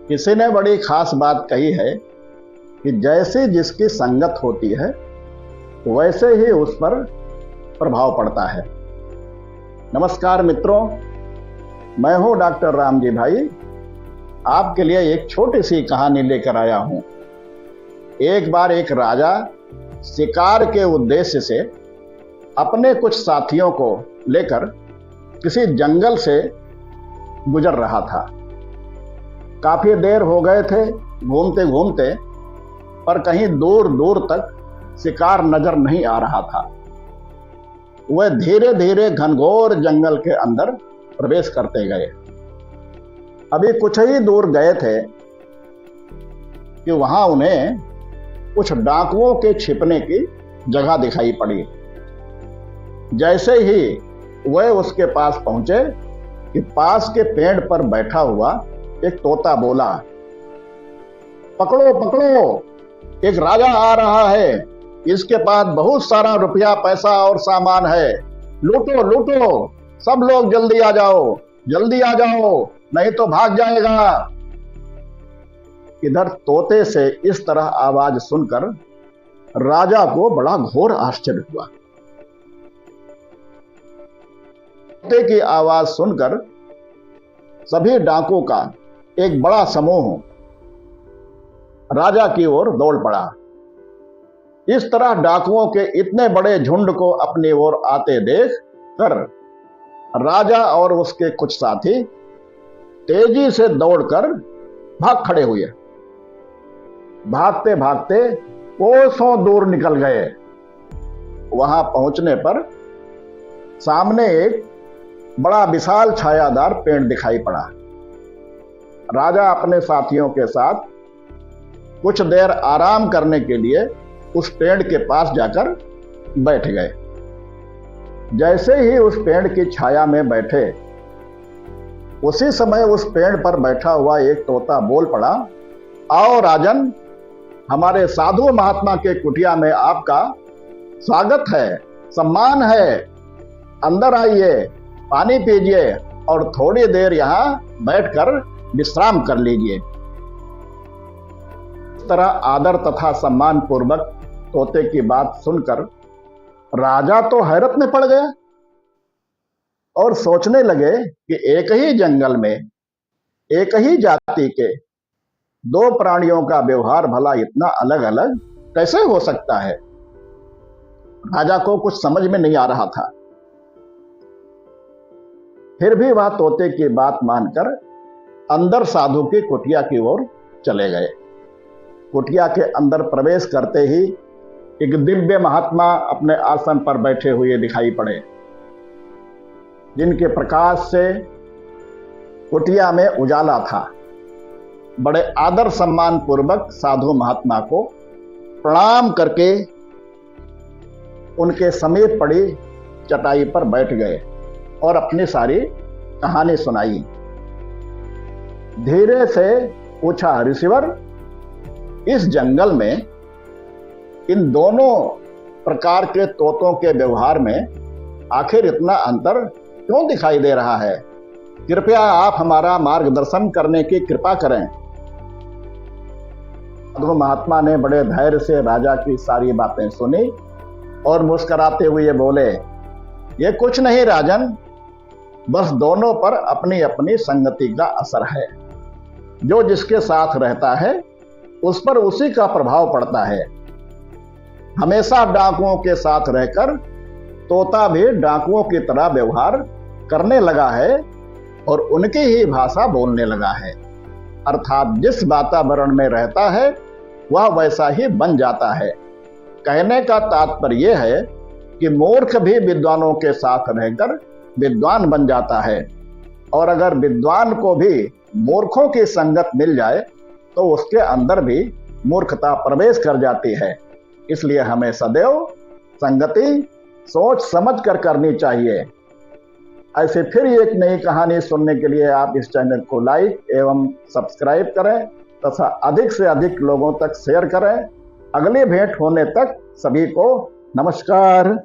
किसी ने बड़ी खास बात कही है कि जैसे जिसकी संगत होती है वैसे ही उस पर प्रभाव पड़ता है। नमस्कार मित्रों, मैं हूं डॉक्टर रामजी भाई। आपके लिए एक छोटी सी कहानी लेकर आया हूं। एक बार एक राजा शिकार के उद्देश्य से अपने कुछ साथियों को लेकर किसी जंगल से गुजर रहा था। काफी देर हो गए थे घूमते घूमते, पर कहीं दूर दूर तक शिकार नजर नहीं आ रहा था। वह धीरे धीरे घनघोर जंगल के अंदर प्रवेश करते गए। अभी कुछ ही दूर गए थे कि वहां उन्हें कुछ डाकुओं के छिपने की जगह दिखाई पड़ी। जैसे ही वह उसके पास पहुंचे कि पास के पेड़ पर बैठा हुआ एक तोता बोला, पकड़ो पकड़ो, एक राजा आ रहा है, इसके पास बहुत सारा रुपया पैसा और सामान है, लूटो लूटो, सब लोग जल्दी आ जाओ, जल्दी आ जाओ, नहीं तो भाग जाएगा। इधर तोते से इस तरह आवाज सुनकर राजा को बड़ा घोर आश्चर्य हुआ। तोते की आवाज सुनकर सभी डाकुओं का एक बड़ा समूह राजा की ओर दौड़ पड़ा। इस तरह डाकुओं के इतने बड़े झुंड को अपनी ओर आते देख कर राजा और उसके कुछ साथी तेजी से दौड़कर भाग खड़े हुए। भागते भागते कोसों दूर निकल गए। वहां पहुंचने पर सामने एक बड़ा विशाल छायादार पेड़ दिखाई पड़ा। राजा अपने साथियों के साथ कुछ देर आराम करने के लिए उस पेड़ के पास जाकर बैठ गए। जैसे ही उस पेड़ की छाया में बैठे, उसी समय उस पेड़ पर बैठा हुआ एक तोता बोल पड़ा, आओ राजन, हमारे साधु महात्मा के कुटिया में आपका स्वागत है, सम्मान है, अंदर आइए, पानी पीजिए और थोड़ी देर यहां बैठकर विश्राम कर लीजिए। इस तरह आदर तथा सम्मान पूर्वक तोते की बात सुनकर राजा तो हैरत में पड़ गया और सोचने लगे कि एक ही जंगल में एक ही जाति के दो प्राणियों का व्यवहार भला इतना अलग अलग कैसे हो सकता है। राजा को कुछ समझ में नहीं आ रहा था। फिर भी वह तोते की बात मानकर अंदर साधु की कुटिया की ओर चले गए। कुटिया के अंदर प्रवेश करते ही एक दिव्य महात्मा अपने आसन पर बैठे हुए दिखाई पड़े, जिनके प्रकाश से कुटिया में उजाला था। बड़े आदर सम्मान पूर्वक साधु महात्मा को प्रणाम करके उनके समीप पड़ी चटाई पर बैठ गए और अपनी सारी कहानी सुनाई। धीरे से पूछा, ऋषिवर, इस जंगल में इन दोनों प्रकार के तोतों के व्यवहार में आखिर इतना अंतर क्यों दिखाई दे रहा है? कृपया आप हमारा मार्गदर्शन करने की कृपा करें। साधु महात्मा ने बड़े धैर्य से राजा की सारी बातें सुनी और मुस्कुराते हुए बोले, ये कुछ नहीं राजन, बस दोनों पर अपनी अपनी संगति का असर है। जो जिसके साथ रहता है उस पर उसी का प्रभाव पड़ता है। हमेशा डाकुओं के साथ रहकर तोता भी डाकुओं की तरह व्यवहार करने लगा है और उनकी ही भाषा बोलने लगा है। अर्थात जिस वातावरण में रहता है वह वैसा ही बन जाता है। कहने का तात्पर्य यह है कि मूर्ख भी विद्वानों के साथ रहकर विद्वान बन जाता है, और अगर विद्वान को भी मूर्खों की संगत मिल जाए तो उसके अंदर भी मूर्खता प्रवेश कर जाती है। इसलिए हमें सदैव संगति सोच समझ कर करनी चाहिए। ऐसे फिर एक नई कहानी सुनने के लिए आप इस चैनल को लाइक एवं सब्सक्राइब करें तथा अधिक से अधिक लोगों तक शेयर करें। अगली भेंट होने तक सभी को नमस्कार।